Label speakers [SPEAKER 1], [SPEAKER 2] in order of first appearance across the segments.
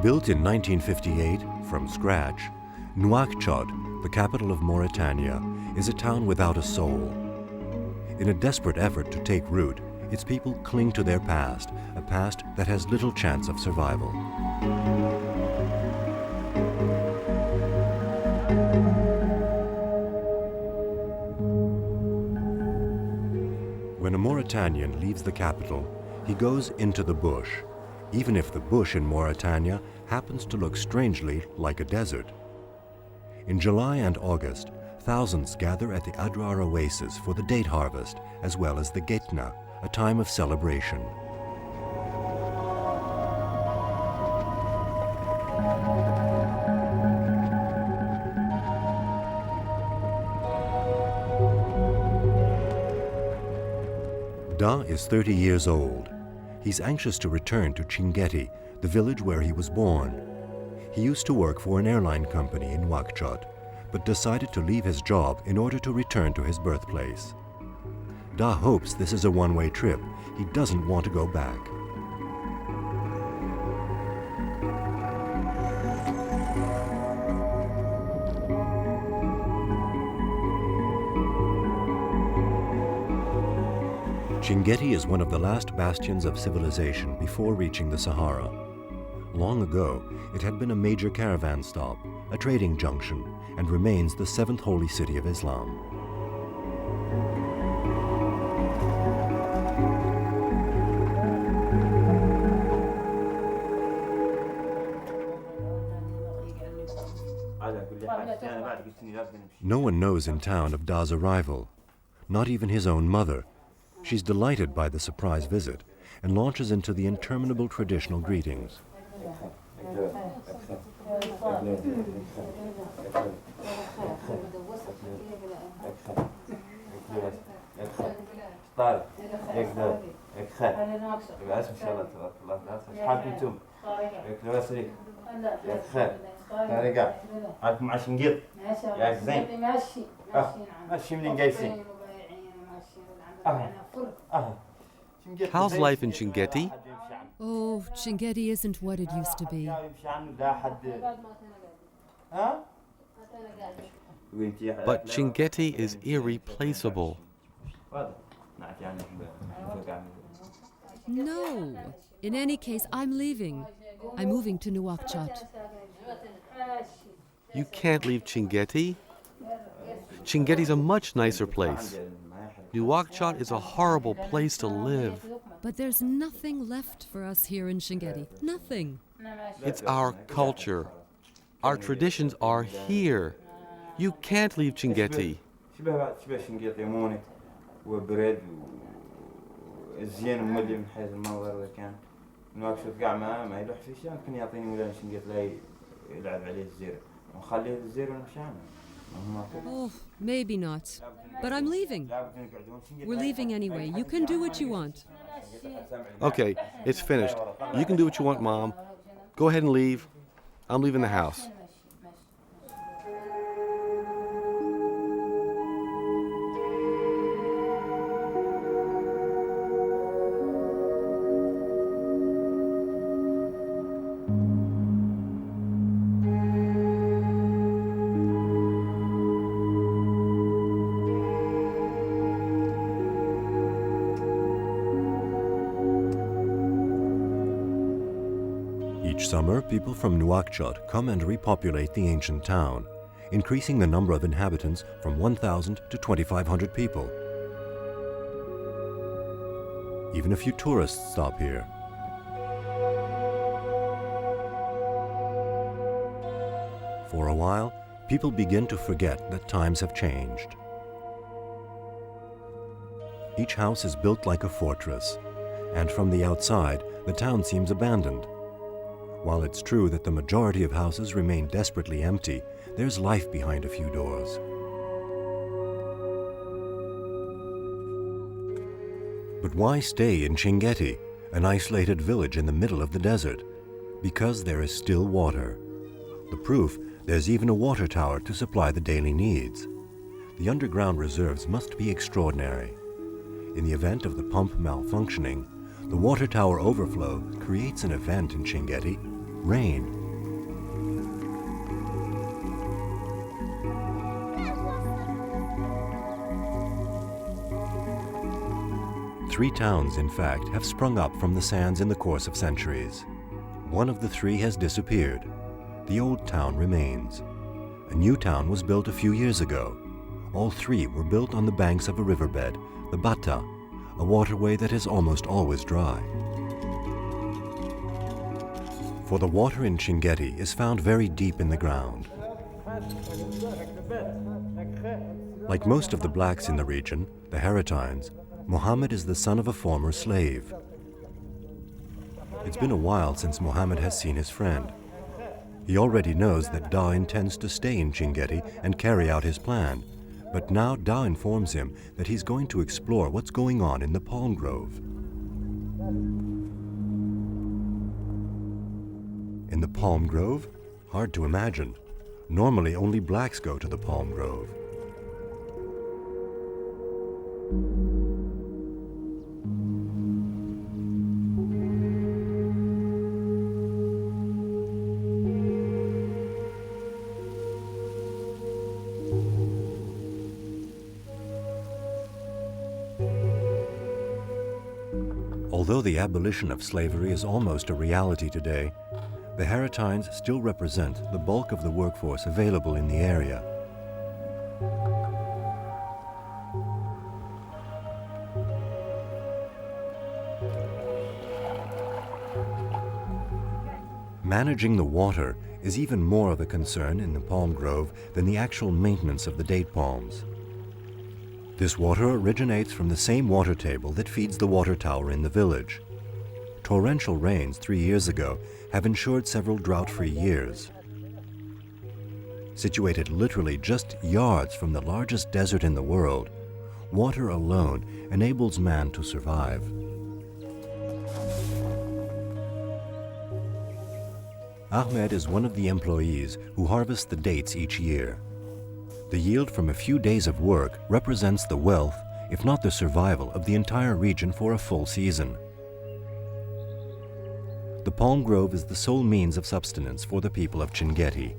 [SPEAKER 1] Built in 1958 from scratch, Nouakchott, the capital of Mauritania, is a town without a soul. In a desperate effort to take root, its people cling to their past, a past that has little chance of survival. When a Mauritanian leaves the capital, he goes into the bush, even if the bush in Mauritania happens to look strangely like a desert. In July and August, thousands gather at the Adrar Oasis for the date harvest, as well as the Getna, a time of celebration. Da is 30 years old. He's anxious to return to Chinguetti, the village where he was born. He used to work for an airline company in Nouakchott, but decided to leave his job in order to return to his birthplace. Da hopes this is a one-way trip. He doesn't want to go back. Chinguetti is one of the last bastions of civilization before reaching the Sahara. Long ago, it had been a major caravan stop, a trading junction, and remains the seventh holy city of Islam. No one knows in town of Da's arrival, not even his own mother. She's delighted by the surprise visit and launches into the interminable traditional greetings.
[SPEAKER 2] How's life in Chinguetti?
[SPEAKER 3] Oh, Chinguetti isn't what it used to be.
[SPEAKER 2] But Chinguetti is irreplaceable.
[SPEAKER 3] No. In any case, I'm leaving. I'm moving to Nouakchott.
[SPEAKER 2] You can't leave Chinguetti. Chinguetti's a much nicer place. Nouakchott is a horrible place to live.
[SPEAKER 3] But there's nothing left for us here in Chinguetti. Nothing.
[SPEAKER 2] It's our culture. Our traditions are here. You can't leave Chinguetti.
[SPEAKER 3] Oh, maybe not. But I'm leaving. We're leaving anyway. You can do what you want.
[SPEAKER 2] Okay, it's finished. You can do what you want, Mom. Go ahead and leave. I'm leaving the house.
[SPEAKER 1] Each summer, people from Nouakchott come and repopulate the ancient town, increasing the number of inhabitants from 1,000 to 2,500 people. Even a few tourists stop here. For a while, people begin to forget that times have changed. Each house is built like a fortress, and from the outside, the town seems abandoned. While it's true that the majority of houses remain desperately empty, there's life behind a few doors. But why stay in Chinguetti, an isolated village in the middle of the desert? Because there is still water. The proof, there's even a water tower to supply the daily needs. The underground reserves must be extraordinary. In the event of the pump malfunctioning, the water tower overflow creates an event in Chinguetti rain. Three towns, in fact, have sprung up from the sands in the course of centuries. One of the three has disappeared. The old town remains. A new town was built a few years ago. All three were built on the banks of a riverbed, the Bata, a waterway that is almost always dry. For the water in Chinguetti is found very deep in the ground. Like most of the blacks in the region, the Haratines, Mohammed is the son of a former slave. It's been a while since Mohammed has seen his friend. He already knows that Da intends to stay in Chinguetti and carry out his plan, but now Da informs him that he's going to explore what's going on in the palm grove. In the palm grove? Hard to imagine. Normally only blacks go to the palm grove. Although the abolition of slavery is almost a reality today, the Haratines still represent the bulk of the workforce available in the area. Managing the water is even more of a concern in the palm grove than the actual maintenance of the date palms. This water originates from the same water table that feeds the water tower in the village. Torrential rains 3 years ago have ensured several drought-free years. Situated literally just yards from the largest desert in the world, water alone enables man to survive. Ahmed is one of the employees who harvest the dates each year. The yield from a few days of work represents the wealth, if not the survival, of the entire region for a full season. The palm grove is the sole means of subsistence for the people of Chinguetti.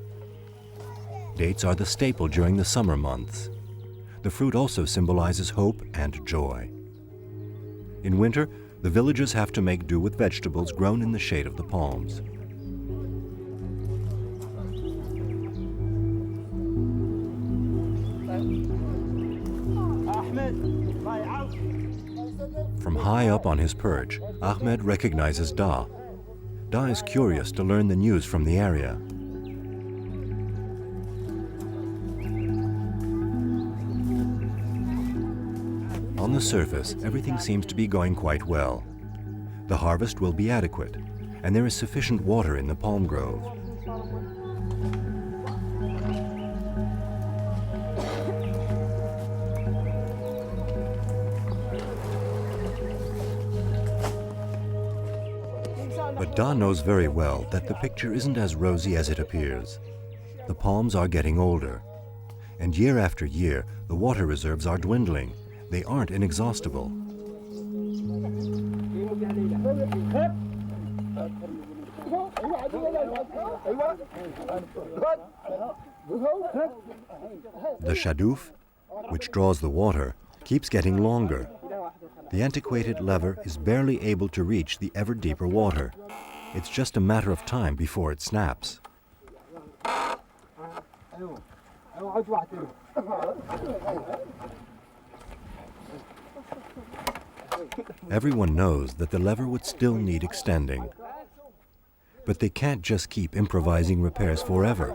[SPEAKER 1] Dates are the staple during the summer months. The fruit also symbolizes hope and joy. In winter, the villagers have to make do with vegetables grown in the shade of the palms. From high up on his perch, Ahmed recognizes Da. Da is curious to learn the news from the area. On the surface, everything seems to be going quite well. The harvest will be adequate, and there is sufficient water in the palm grove. But Da knows very well that the picture isn't as rosy as it appears. The palms are getting older, and year after year, the water reserves are dwindling. They aren't inexhaustible. The shadouf, which draws the water, keeps getting longer. The antiquated lever is barely able to reach the ever deeper water. It's just a matter of time before it snaps. Everyone knows that the lever would still need extending. But they can't just keep improvising repairs forever.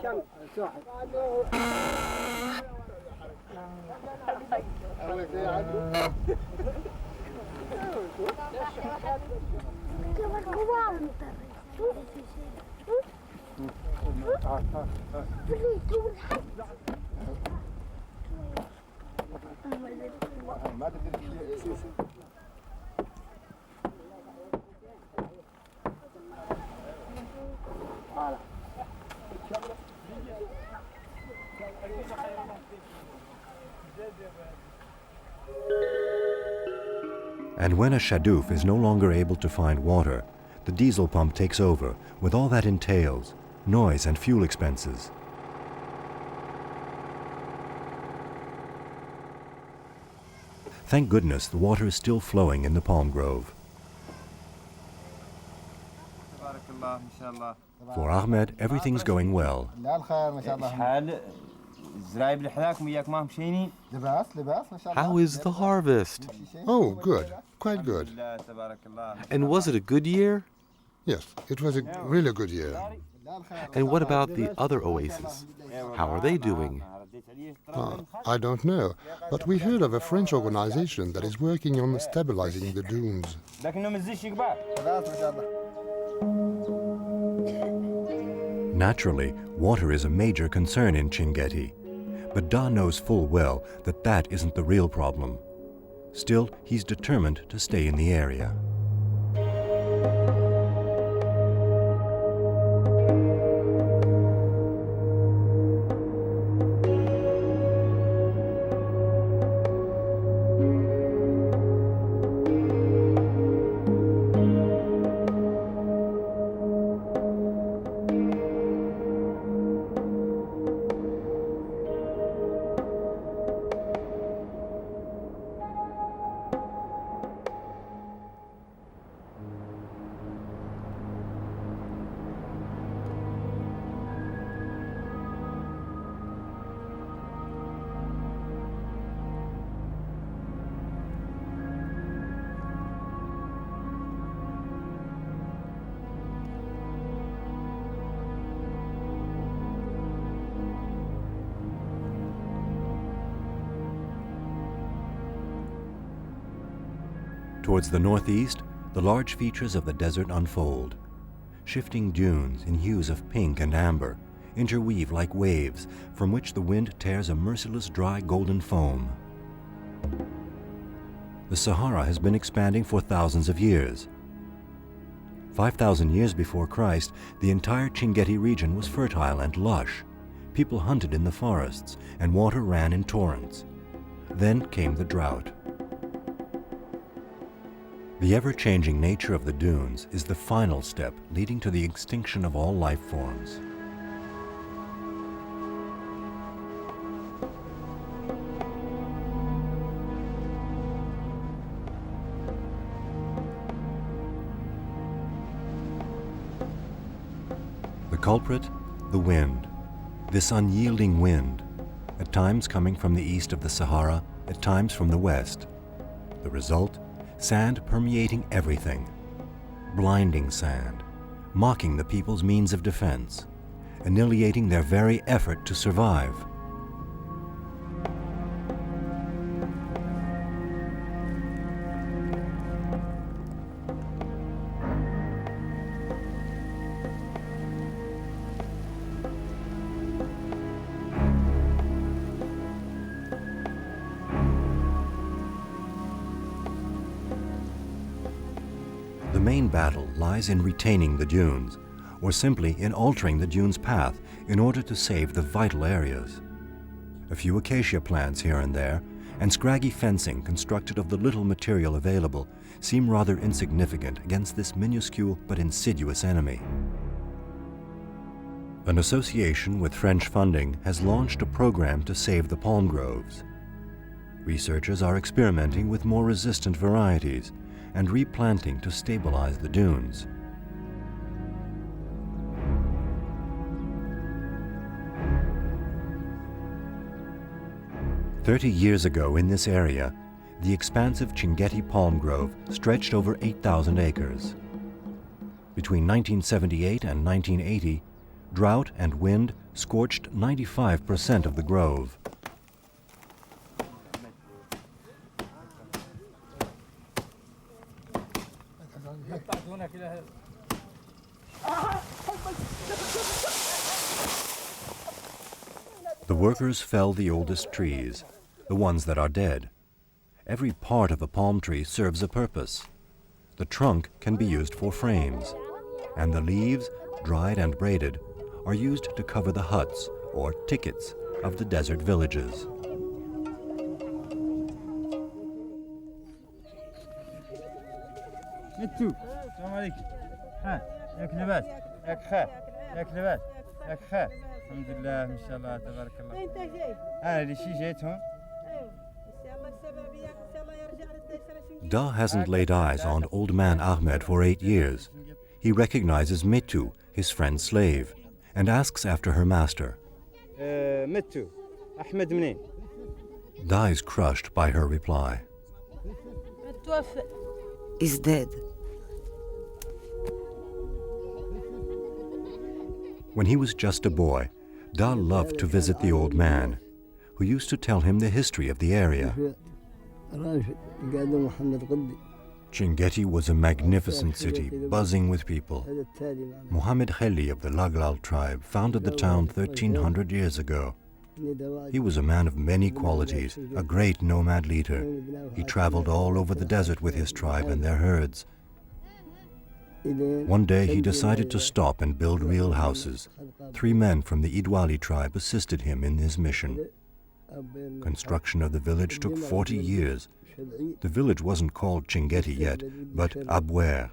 [SPEAKER 1] And when a shadouf is no longer able to find water, The diesel pump takes over, with all that entails, noise and fuel expenses. Thank goodness the water is still flowing in the palm grove. For Ahmed, everything's going well.
[SPEAKER 2] How is the harvest?
[SPEAKER 4] Oh, good. Quite good.
[SPEAKER 2] And was it a good year?
[SPEAKER 4] Yes, it was a really good year.
[SPEAKER 2] And what about the other oases? How are they doing?
[SPEAKER 4] I don't know, but we heard of a French organization that is working on stabilizing the dunes.
[SPEAKER 1] Naturally, water is a major concern in Chinguetti, but Da knows full well that that isn't the real problem. Still, he's determined to stay in the area. Towards the northeast, the large features of the desert unfold. Shifting dunes in hues of pink and amber interweave like waves from which the wind tears a merciless dry golden foam. The Sahara has been expanding for thousands of years. 5,000 years before Christ, the entire Chinguetti region was fertile and lush. People hunted in the forests, and water ran in torrents. Then came the drought. The ever-changing nature of the dunes is the final step leading to the extinction of all life forms. The culprit? The wind. This unyielding wind, at times coming from the east of the Sahara, at times from the west. The result? Sand permeating everything. Blinding sand, mocking the people's means of defense, annihilating their very effort to survive. The main battle lies in retaining the dunes, or simply in altering the dunes' path in order to save the vital areas. A few acacia plants here and there, and scraggy fencing constructed of the little material available seem rather insignificant against this minuscule but insidious enemy. An association with French funding has launched a program to save the palm groves. Researchers are experimenting with more resistant varieties and replanting to stabilize the dunes. "30 years ago in this area, the expansive Chinguetti palm grove stretched over 8,000 acres. Between 1978 and 1980, drought and wind scorched 95% of the grove. The workers fell the oldest trees, the ones that are dead. Every part of a palm tree serves a purpose. The trunk can be used for frames, and the leaves, dried and braided, are used to cover the huts, or tickets, of the desert villages. Da hasn't laid eyes on old man Ahmed for 8 years. He recognizes Mitu, his friend's slave, and asks after her master. Da is crushed by her reply.
[SPEAKER 5] Is dead.
[SPEAKER 1] When he was just a boy, Da loved to visit the old man, who used to tell him the history of the area. Chinguetti was a magnificent city, buzzing with people. Muhammad Khelli of the Laglal tribe founded the town 1300 years ago. He was a man of many qualities, a great nomad leader. He traveled all over the desert with his tribe and their herds. One day he decided to stop and build real houses. 3 men from the Idwali tribe assisted him in his mission. Construction of the village took 40 years. The village wasn't called Chinguetti yet, but Abouer.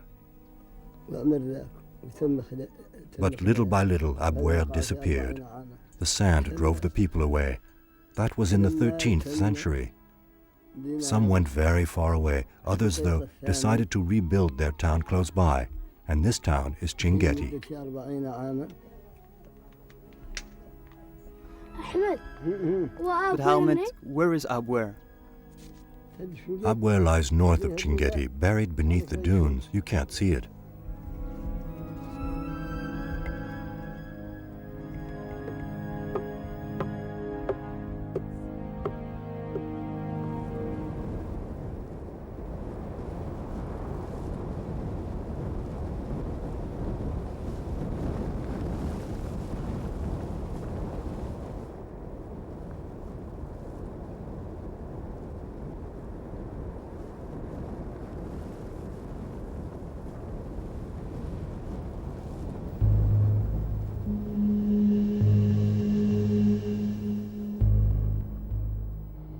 [SPEAKER 1] But little by little, Abouer disappeared. The sand drove the people away. That was in the 13th century. Some went very far away. Others, though, decided to rebuild their town close by. And this town is Chinguetti.
[SPEAKER 6] But Ahmed, where is Abouer?
[SPEAKER 1] Abouer lies north of Chinguetti, buried beneath the dunes. You can't see it.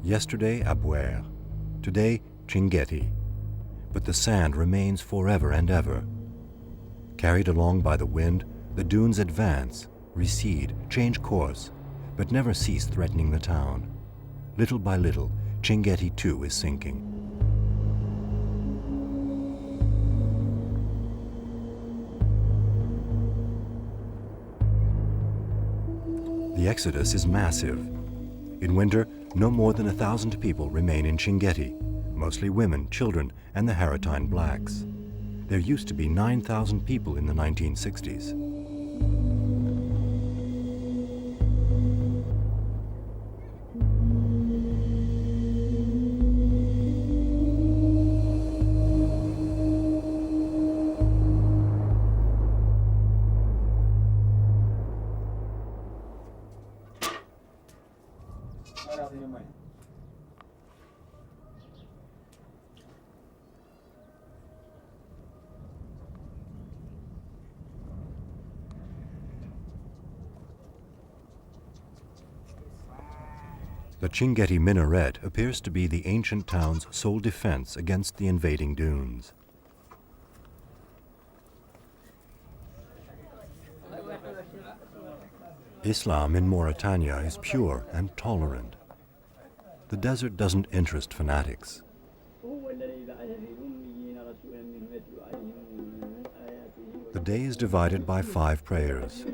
[SPEAKER 1] Yesterday, Abouer. Today, Chinguetti. But the sand remains forever and ever. Carried along by the wind, the dunes advance, recede, change course, but never cease threatening the town. Little by little, Chinguetti too is sinking. The exodus is massive. In winter, no more than 1,000 people remain in Chinguetti, mostly women, children, and the Haratine blacks. There used to be 9,000 people in the 1960s. The Chinguetti minaret appears to be the ancient town's sole defense against the invading dunes. Islam in Mauritania is pure and tolerant. The desert doesn't interest fanatics. The day is divided by 5 prayers.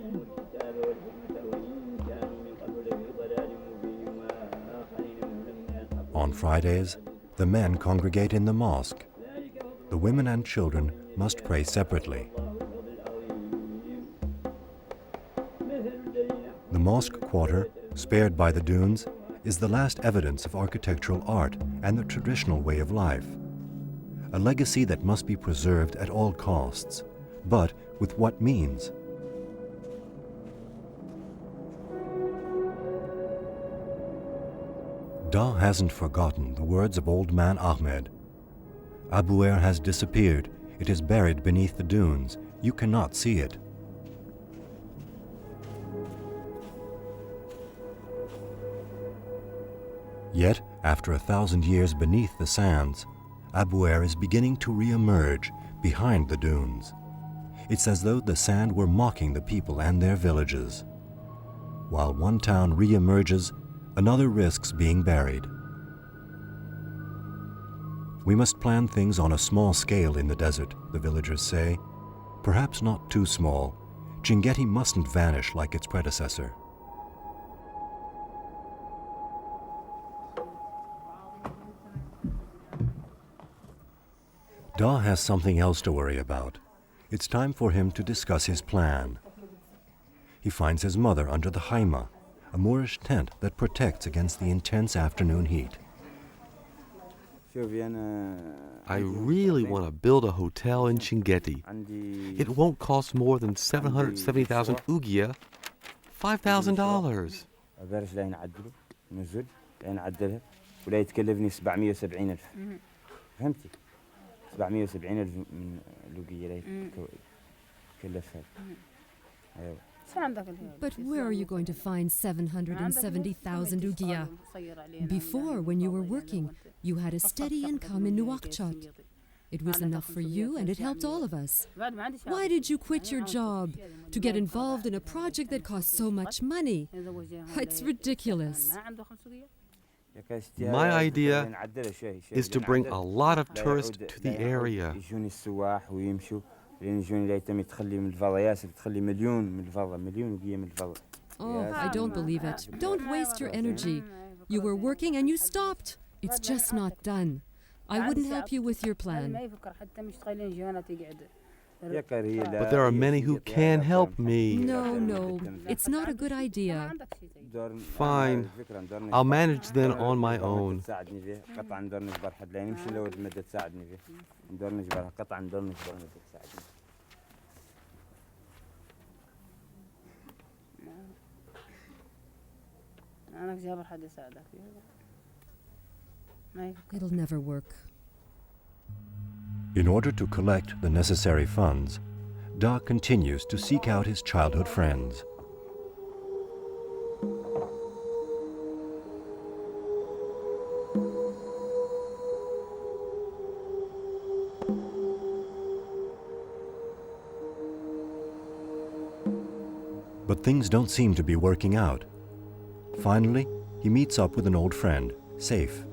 [SPEAKER 1] On Fridays, the men congregate in the mosque. The women and children must pray separately. The mosque quarter, spared by the dunes, is the last evidence of architectural art and the traditional way of life. A legacy that must be preserved at all costs. But with what means? Da hasn't forgotten the words of old man Ahmed. Abouer has disappeared. It is buried beneath the dunes. You cannot see it. Yet, after 1,000 years beneath the sands, Abouer is beginning to re-emerge behind the dunes. It's as though the sand were mocking the people and their villages. While one town re-emerges, another risks being buried. We must plan things on a small scale in the desert, the villagers say. Perhaps not too small. Chinguetti mustn't vanish like its predecessor. Da has something else to worry about. It's time for him to discuss his plan. He finds his mother under the haima, a Moorish tent that protects against the intense afternoon heat.
[SPEAKER 2] I really want to build a hotel in Chinguetti. It won't cost more than 770,000 ugia, $5,000.
[SPEAKER 5] ولا يتكلفني 770,000 فهمتي 770,000 من لوقية كلفها ايوه.
[SPEAKER 3] But where are you going to find 770,000 ugia? Before, when you were working, you had a steady income in Nouakchott. It was enough for you and it helped all of us. Why did you quit your job to get involved in a project that costs so much money? It's ridiculous.
[SPEAKER 2] My idea is to bring a lot of tourists to the area.
[SPEAKER 3] Oh, I don't believe it. Don't waste your energy. You were working and you stopped. It's just not done. I wouldn't help you with your plan.
[SPEAKER 2] But there are many who can help me.
[SPEAKER 3] No, it's not a good idea.
[SPEAKER 2] Fine. I'll manage then on my own.
[SPEAKER 3] It'll never work.
[SPEAKER 1] In order to collect the necessary funds, Da continues to seek out his childhood friends. But things don't seem to be working out. Finally, he meets up with an old friend, Saif.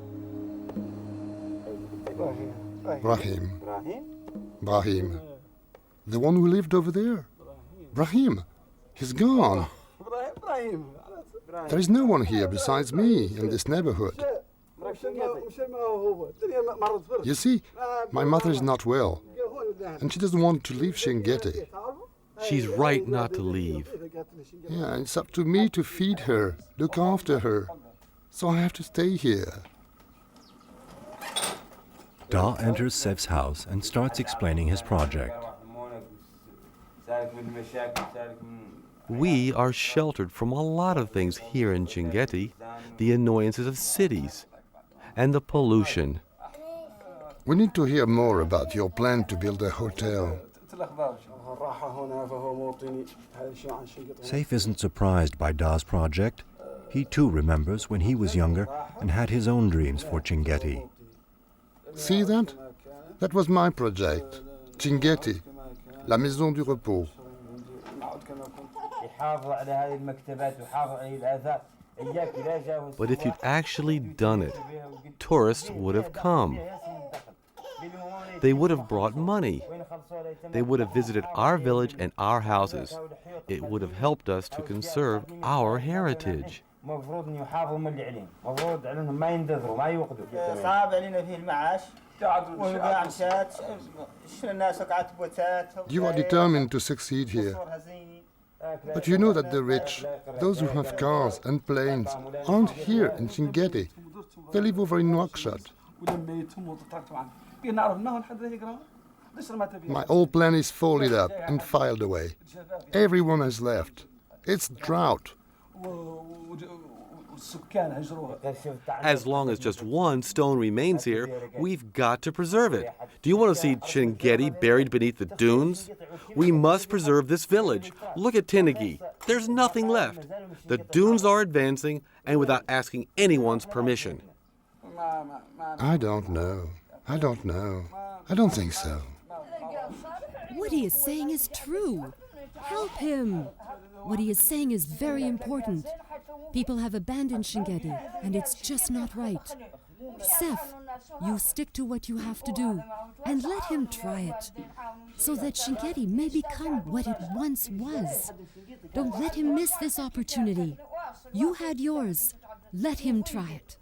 [SPEAKER 4] Brahim. The one who lived over there. Brahim. He's gone. There is no one here besides me in this neighborhood. You see, my mother is not well, and she doesn't want to leave Chinguetti.
[SPEAKER 2] She's right not to leave.
[SPEAKER 4] Yeah, it's up to me to feed her, look after her. So I have to stay here.
[SPEAKER 1] Da enters Saif's house and starts explaining his project.
[SPEAKER 2] We are sheltered from a lot of things here in Chinguetti, the annoyances of cities and the pollution.
[SPEAKER 4] We need to hear more about your plan to build a hotel.
[SPEAKER 1] Saif isn't surprised by Da's project. He too remembers when he was younger and had his own dreams for Chinguetti.
[SPEAKER 4] See that? That was my project. Chinguetti, la maison du repos.
[SPEAKER 2] But if you'd actually done it, tourists would have come. They would have brought money. They would have visited our village and our houses. It would have helped us to conserve our heritage.
[SPEAKER 4] You are determined to succeed here. But you know that the rich, those who have cars and planes, aren't here in Chinguetti. They live over in Nouakchott. My old plan is folded up and filed away. Everyone has left. It's drought.
[SPEAKER 2] As long as just one stone remains here, we've got to preserve it. Do you want to see Chinguetti buried beneath the dunes? We must preserve this village. Look at Tinigui. There's nothing left. The dunes are advancing, and without asking anyone's permission.
[SPEAKER 4] I don't know. I don't think so.
[SPEAKER 3] What he is saying is true. Help him. What he is saying is very important. People have abandoned Chinguetti, and it's just not right. Seth, you stick to what you have to do, and let him try it, so that Chinguetti may become what it once was. Don't let him miss this opportunity. You had yours. Let him try it.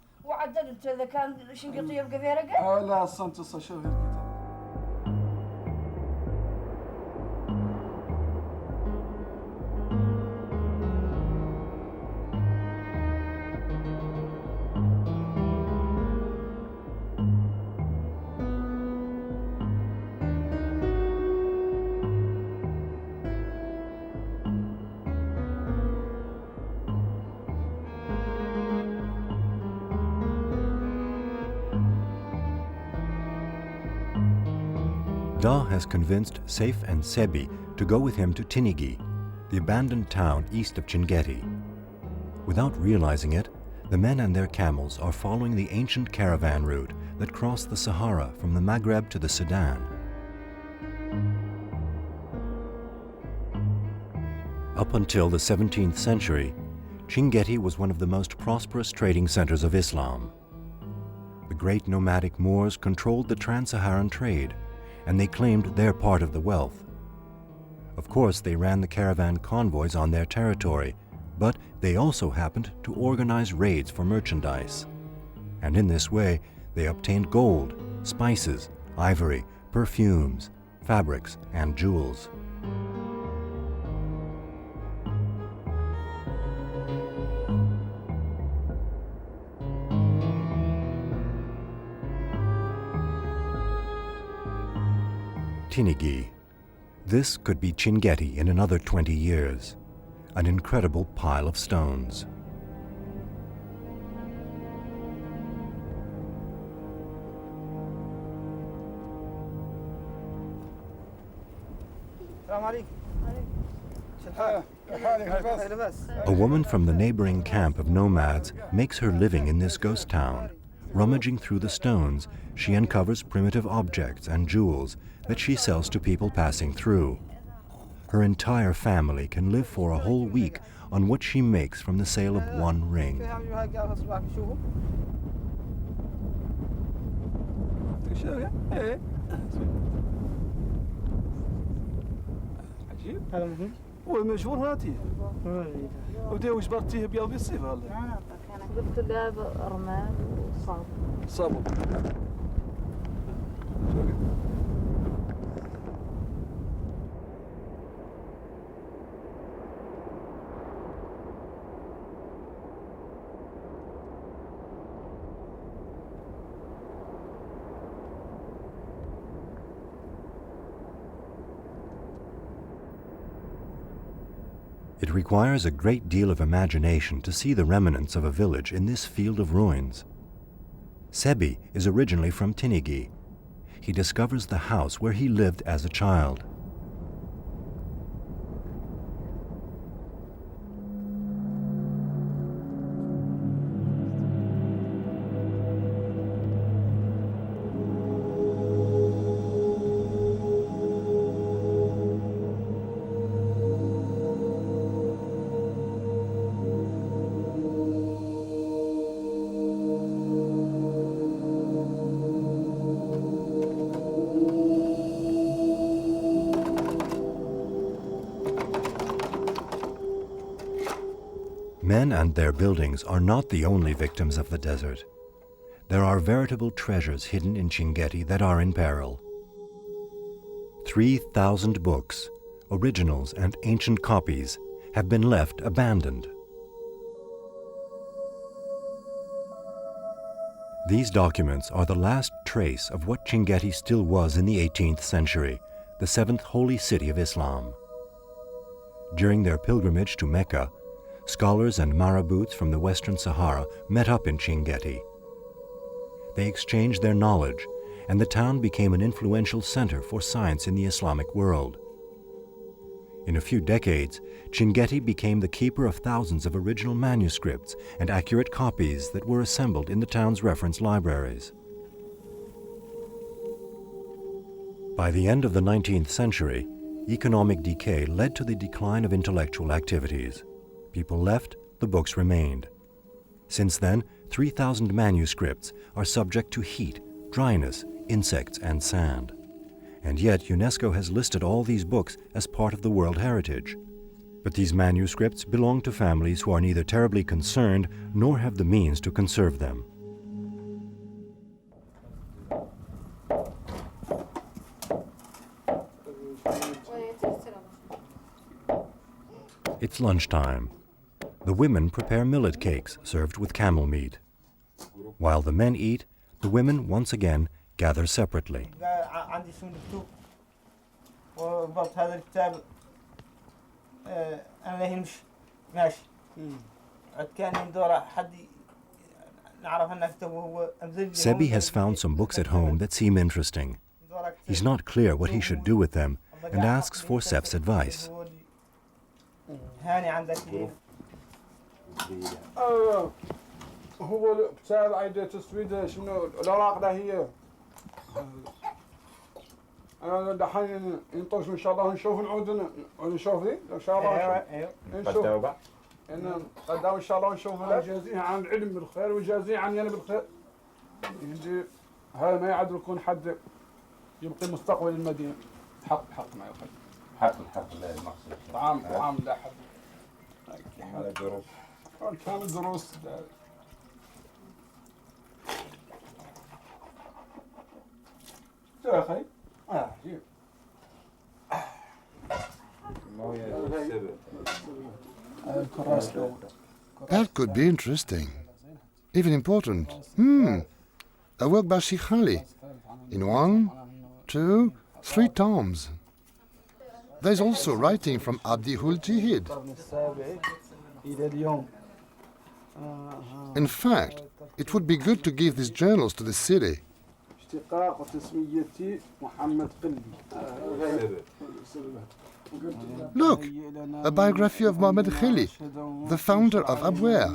[SPEAKER 1] Da has convinced Saif and Sebi to go with him to Tinigui, the abandoned town east of Chinguetti. Without realizing it, the men and their camels are following the ancient caravan route that crossed the Sahara from the Maghreb to the Sudan. Up until the 17th century, Chinguetti was one of the most prosperous trading centers of Islam. The great nomadic Moors controlled the trans-Saharan trade, and they claimed their part of the wealth. Of course, they ran the caravan convoys on their territory, but they also happened to organize raids for merchandise. And in this way, they obtained gold, spices, ivory, perfumes, fabrics, and jewels. Tinigui. This could be Chinguetti in another 20 years. An incredible pile of stones. A woman from the neighboring camp of nomads makes her living in this ghost town. Rummaging through the stones, she uncovers primitive objects and jewels that she sells to people passing through. Her entire family can live for a whole week on what she makes from the sale of one ring. It requires a great deal of imagination to see the remnants of a village in this field of ruins. Sebi is originally from Tinigui. He discovers the house where he lived as a child. Men and their buildings are not the only victims of the desert. There are veritable treasures hidden in Chinguetti that are in peril. 3,000 books, originals and ancient copies, have been left abandoned. These documents are the last trace of what Chinguetti still was in the 18th century, the seventh holy city of Islam. During their pilgrimage to Mecca, scholars and marabouts from the western Sahara met up in Chinguetti. They exchanged their knowledge, and the town became an influential center for science in the Islamic world. In a few decades, Chinguetti became the keeper of thousands of original manuscripts and accurate copies that were assembled in the town's reference libraries. By the end of the 19th century, economic decay led to the decline of intellectual activities. People left, the books remained. Since then, 3,000 manuscripts are subject to heat, dryness, insects, and sand. And yet UNESCO has listed all these books as part of the World Heritage. But these manuscripts belong to families who are neither terribly concerned nor have the means to conserve them. It's lunchtime. The women prepare millet cakes served with camel meat. While the men eat, the women once again gather separately. Sebi has found some books at home that seem interesting. He's not clear what he should do with them and asks for Sef's advice.
[SPEAKER 7] هو بتاع عيدة تسويد شنو الأوراق ده هي أنا دحين ينطش إن شاء الله نشوف نعود ونشوف ذي إن شاء الله نشوف إن قدام إن شاء الله نشوف جازيه عن العلم بالخير وجازيه عن ينا بالخير يجي هذا ما يعد يكون حد يبقي مستقبل المدينة حق ما يخل
[SPEAKER 5] حق لا المقصود
[SPEAKER 7] طعام لا حد
[SPEAKER 5] هذا دروس
[SPEAKER 7] كان دروس يا أخي
[SPEAKER 4] That could be interesting. Even important. A work by Sheikh Ali in 1, 2, 3 tomes. There's also writing from Abdi Hul Jihid. In fact, it would be good to give these journals to the city. Look, a biography of Mohammed Khili, the founder of Abweer.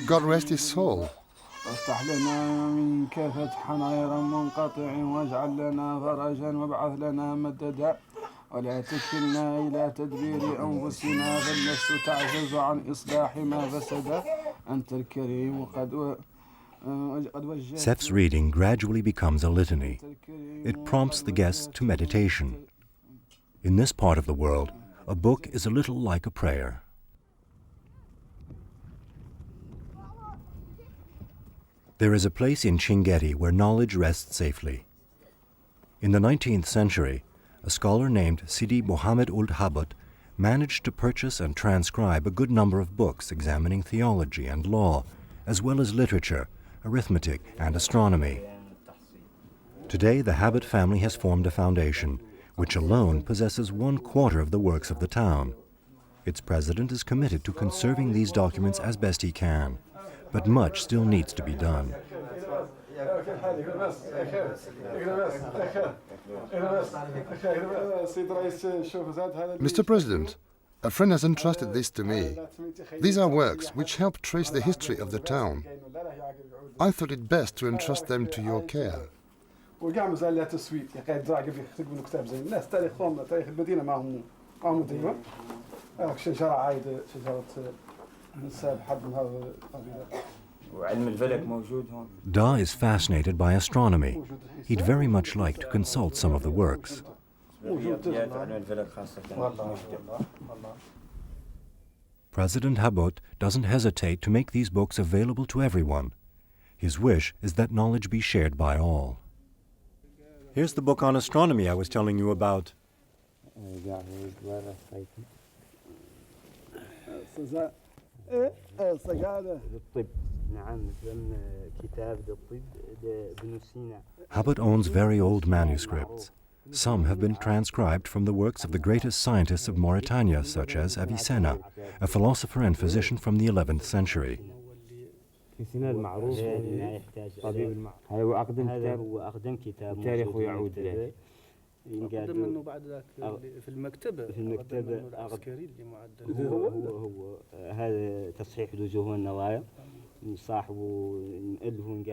[SPEAKER 4] God rest his soul.
[SPEAKER 7] وافتح لنا من كافة حناير منقطع واجعل لنا فرجا وابعث لنا مددا ولا تكلنا إلى تدبير أنفسنا فلست تعجز عن إصلاح ما فسد أنت الكريم قد
[SPEAKER 1] Sef's reading gradually becomes a litany. It prompts the guests to meditation. In this part of the world, a book is a little like a prayer. There is a place in Chinguetti where knowledge rests safely. In the 19th century, a scholar named Sidi Mohammed Ould Habot managed to purchase and transcribe a good number of books examining theology and law, as well as literature, arithmetic, and astronomy. Today, the Habot family has formed a foundation, which alone possesses 1/4 of the works of the town. Its president is committed to conserving these documents as best he can, but much still needs to be done.
[SPEAKER 4] Mr. President, a friend has entrusted this to me. These are works which help trace the history of the town. I thought it best to entrust them to your care.
[SPEAKER 7] وقع مازال لها تسويق يا قاعد زرع قبل يكتبوا كتاب زين الناس تاريخهم تاريخ المدينه ما هم ديما هاك شجره عايده شجره نساب حد من هذا القبيله
[SPEAKER 5] وعلم الفلك موجود هون.
[SPEAKER 1] Da is fascinated by astronomy. He'd very much like to consult some of the works. President Habot doesn't hesitate to make these books available to everyone. His wish is that knowledge be shared by all. Here's the book on astronomy I was telling you about. Habot owns very old manuscripts. Some have been transcribed from the works of the greatest scientists of Mauritania, such as Avicenna, a philosopher and physician from the 11th century.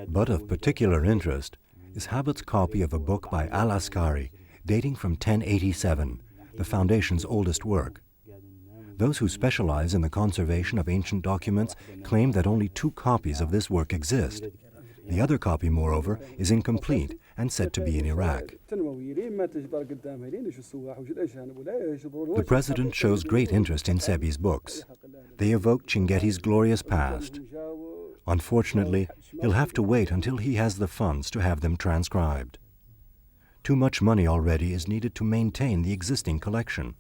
[SPEAKER 1] But of particular interest is Habot's copy of a book by Al-Askari dating from 1087, the Foundation's oldest work. Those who specialize in the conservation of ancient documents claim that only 2 copies of this work exist. The other copy, moreover, is incomplete and said to be in Iraq. The President shows great interest in Sebi's books. They evoke Chinguetti's glorious past. Unfortunately, he'll have to wait until he has the funds to have them transcribed. Too much money already is needed to maintain the existing collection.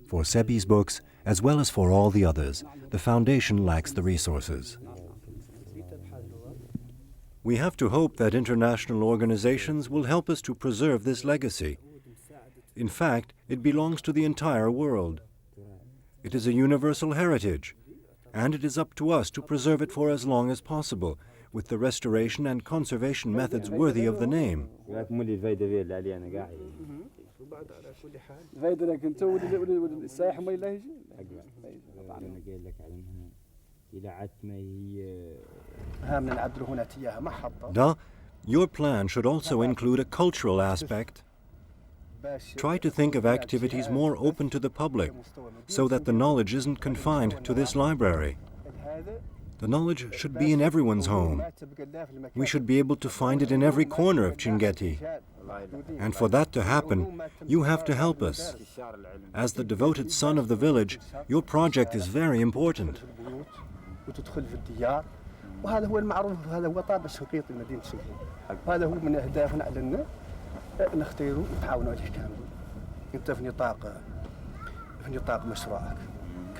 [SPEAKER 1] For Sebi's books, as well as for all the others, the Foundation lacks the resources. We have to hope that international organizations will help us to preserve this legacy. In fact, it belongs to the entire world. It is a universal heritage, and it is up to us to preserve it for as long as possible, with the restoration and conservation methods worthy of the name. Da, your plan should also include a cultural aspect. Try to think of activities more open to the public, so that the knowledge isn't confined to this library. The knowledge should be in everyone's home. We should be able to find it in every corner of Chinguetti. And for that to happen, you have to help us. As the devoted son of the village, your project is very important.
[SPEAKER 8] وهذا هو المعروف وهذا هو طابع شقيق مدينة شنقيطي. وهذا هو من أهدافنا على أن نختاروا ونتعاونوا عليه كامل. أنت في نطاق مشروعك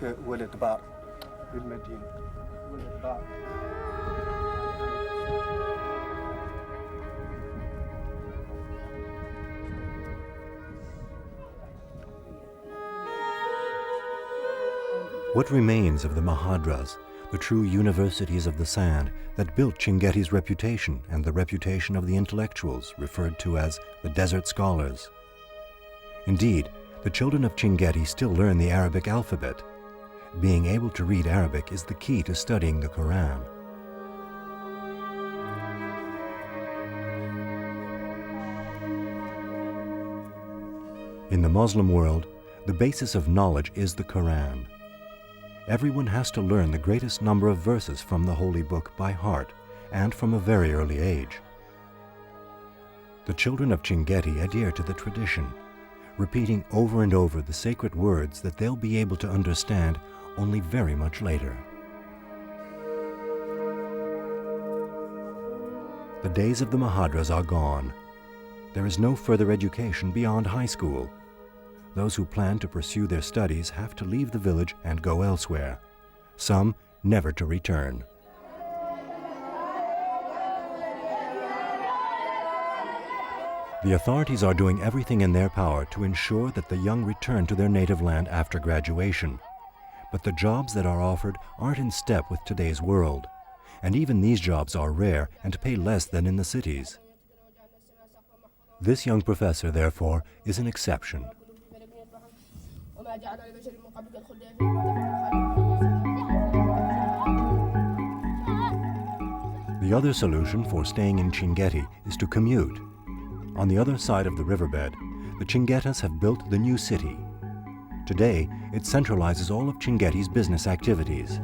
[SPEAKER 8] كولد بار بالمدينة. ولد بار.
[SPEAKER 1] What remains of the Mahadras, the true universities of the sand that built Chinguetti's reputation and the reputation of the intellectuals referred to as the desert scholars? Indeed, the children of Chinguetti still learn the Arabic alphabet. Being able to read Arabic is the key to studying the Quran. In the Muslim world, the basis of knowledge is the Quran. Everyone has to learn the greatest number of verses from the Holy Book by heart, and from a very early age. The children of Chinguetti adhere to the tradition, repeating over and over the sacred words that they'll be able to understand only very much later. The days of the Mahadras are gone. There is no further education beyond high school. Those who plan to pursue their studies have to leave the village and go elsewhere. Some never to return. The authorities are doing everything in their power to ensure that the young return to their native land after graduation. But the jobs that are offered aren't in step with today's world. And even these jobs are rare and pay less than in the cities. This young professor, therefore, is an exception. The other solution for staying in Chinguetti is to commute. On the other side of the riverbed, the Chinguettas have built the new city. Today, it centralizes all of Chinguetti's business activities.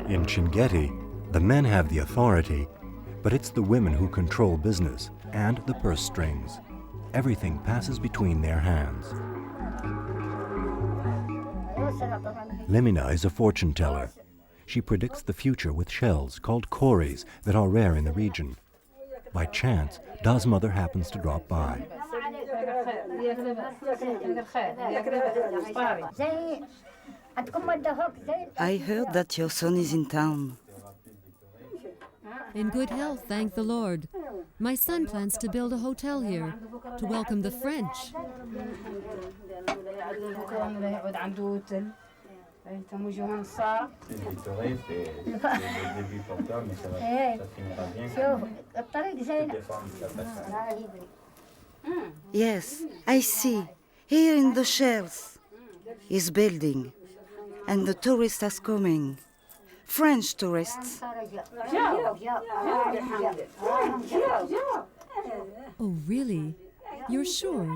[SPEAKER 1] In Chinguetti, the men have the authority, but it's the women who control business and the purse strings. Everything passes between their hands. Lemina is a fortune teller. She predicts the future with shells called kauris that are rare in the region. By chance, Da's mother happens to drop by.
[SPEAKER 9] I heard that your son is in town.
[SPEAKER 3] In good health, thank the Lord. My son plans to build a hotel here to welcome the French.
[SPEAKER 9] Yes, I see. Here in the shells is building, and the tourists are coming. French tourists.
[SPEAKER 3] Oh, really? You're sure?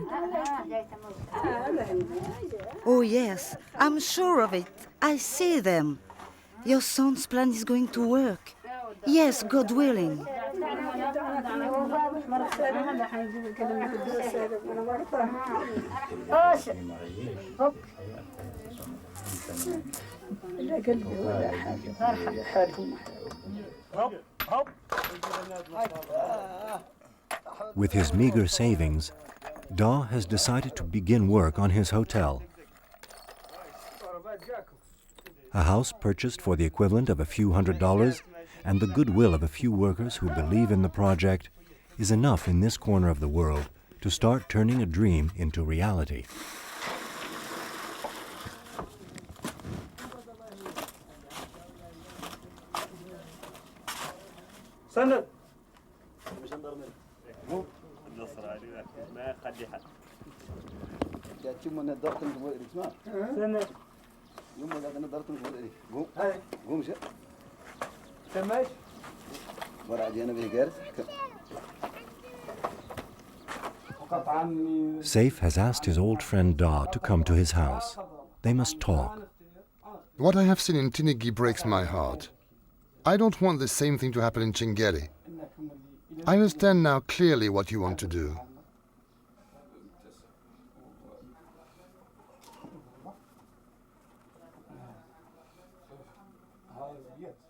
[SPEAKER 9] Oh yes, I'm sure of it. I see them. Your son's plan is going to work. Yes, God willing.
[SPEAKER 1] With his meager savings, Daw has decided to begin work on his hotel. A house purchased for the equivalent of a few $100s and the goodwill of a few workers who believe in the project is enough in this corner of the world to start turning a dream into reality. Saif has asked his old friend Daw to come to his house. They must talk.
[SPEAKER 4] What I have seen in Tinigui breaks my heart. I don't want the same thing to happen in Chinguetti. I understand now clearly what you want to do.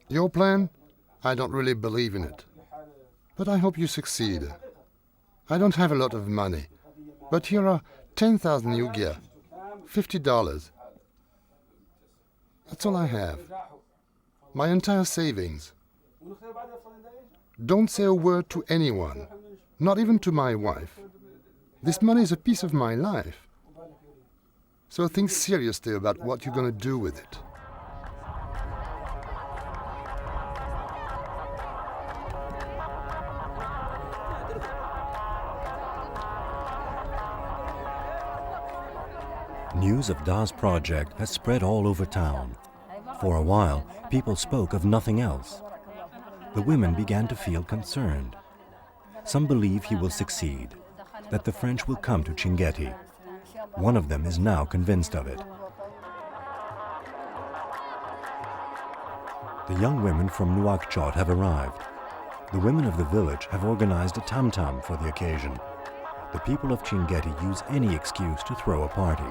[SPEAKER 4] Your plan? I don't really believe in it. But I hope you succeed. I don't have a lot of money, but here are 10,000 Ugia, $50. That's all I have. My entire savings. Don't say a word to anyone, not even to my wife. This money is a piece of my life. So think seriously about what you're going to do with it.
[SPEAKER 1] News of Daw's project has spread all over town. For a while, people spoke of nothing else. The women began to feel concerned. Some believe he will succeed, that the French will come to Chinguetti. One of them is now convinced of it. The young women from Nouakchott have arrived. The women of the village have organized a tam-tam for the occasion. The people of Chinguetti use any excuse to throw a party.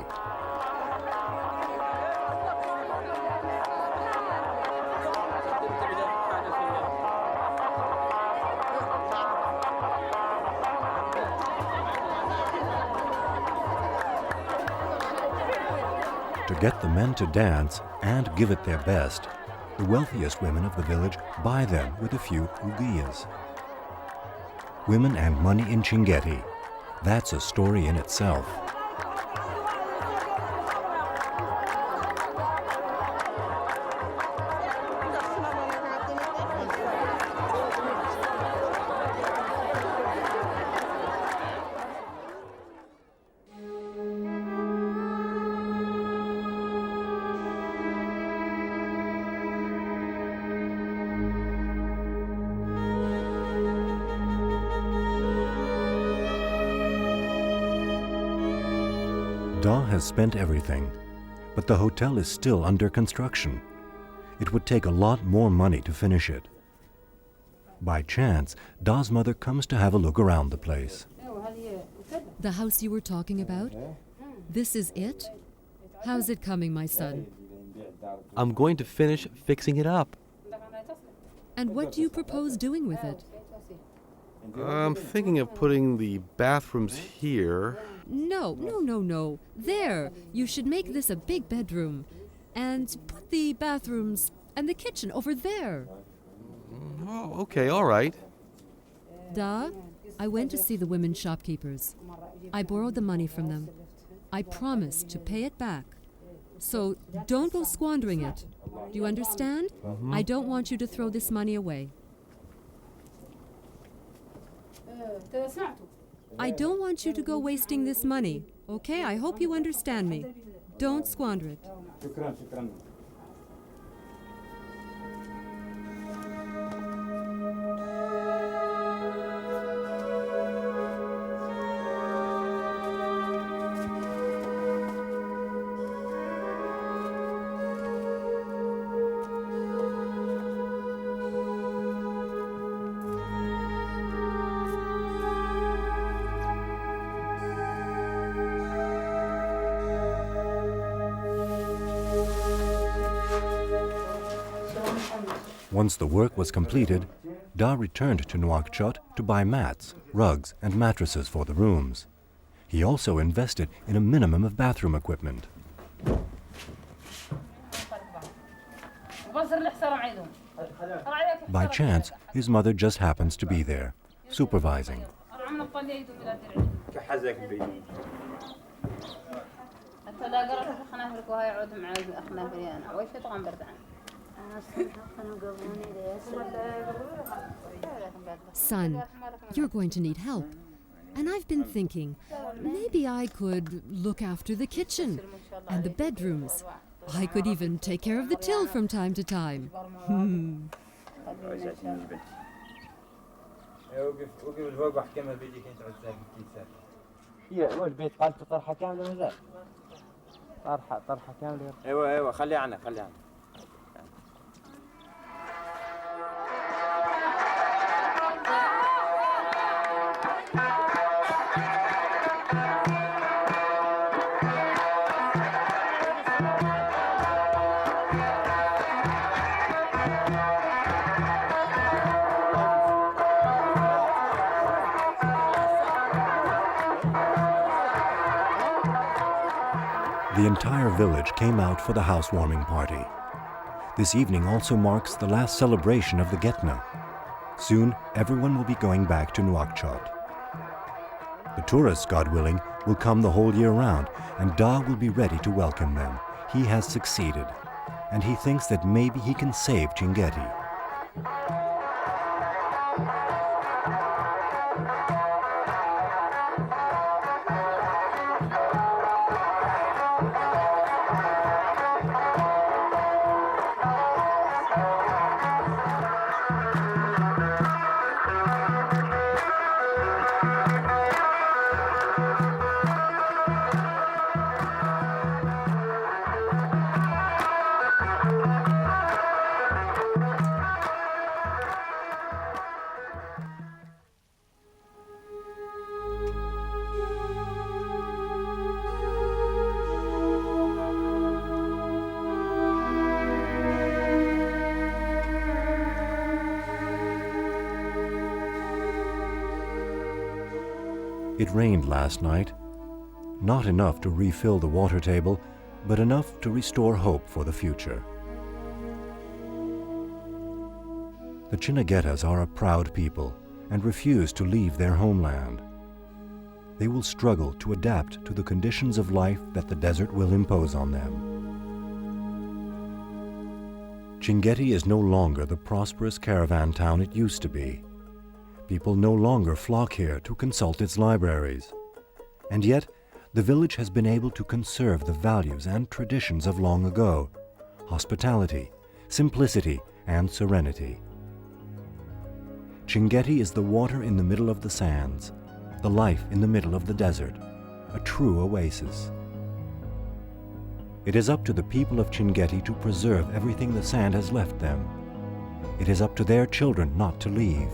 [SPEAKER 1] To get the men to dance and give it their best, the wealthiest women of the village buy them with a few ugiyas. Women and money in Chinguetti. That's a story in itself. Daw has spent everything, but the hotel is still under construction. It would take a lot more money to finish it. By chance, Daw's mother comes to have a look around the place.
[SPEAKER 3] The house you were talking about? This is it? How's it coming, my son?
[SPEAKER 2] I'm going to finish fixing it up.
[SPEAKER 3] And what do you propose doing with it?
[SPEAKER 2] I'm thinking of putting the bathrooms here.
[SPEAKER 3] No. There! You should make this a big bedroom. And put the bathrooms and the kitchen over there.
[SPEAKER 2] Oh, okay, all right.
[SPEAKER 3] Da, I went to see the women shopkeepers. I borrowed the money from them. I promised to pay it back. So don't go squandering it. Do you understand? I don't want you to throw this money away. I don't want you to go wasting this money. Okay, I hope you understand me. Don't squander it.
[SPEAKER 1] Once the work was completed, Da returned to Nouakchott to buy mats, rugs, and mattresses for the rooms. He also invested in a minimum of bathroom equipment. By chance, his mother just happens to be there, supervising.
[SPEAKER 3] Son, you're going to need help. And I've been thinking, maybe I could look after the kitchen and the bedrooms. I could even take care of the till from time to time.
[SPEAKER 5] ايوه خليها عنك.
[SPEAKER 1] The entire village came out for the housewarming party. This evening also marks the last celebration of the Getna. Soon, everyone will be going back to Nouakchott. The tourists, God willing, will come the whole year round, and Da will be ready to welcome them. He has succeeded, and he thinks that maybe he can save Chinguetti. It rained last night, not enough to refill the water table, but enough to restore hope for the future. The Chinguettas are a proud people and refuse to leave their homeland. They will struggle to adapt to the conditions of life that the desert will impose on them. Chinguetti is no longer the prosperous caravan town it used to be. People no longer flock here to consult its libraries. And yet, the village has been able to conserve the values and traditions of long ago: hospitality, simplicity, and serenity. Chinguetti is the water in the middle of the sands, the life in the middle of the desert, a true oasis. It is up to the people of Chinguetti to preserve everything the sand has left them. It is up to their children not to leave.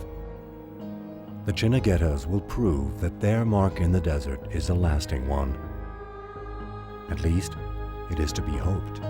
[SPEAKER 1] The Chenaguettas will prove that their mark in the desert is a lasting one. At least, it is to be hoped.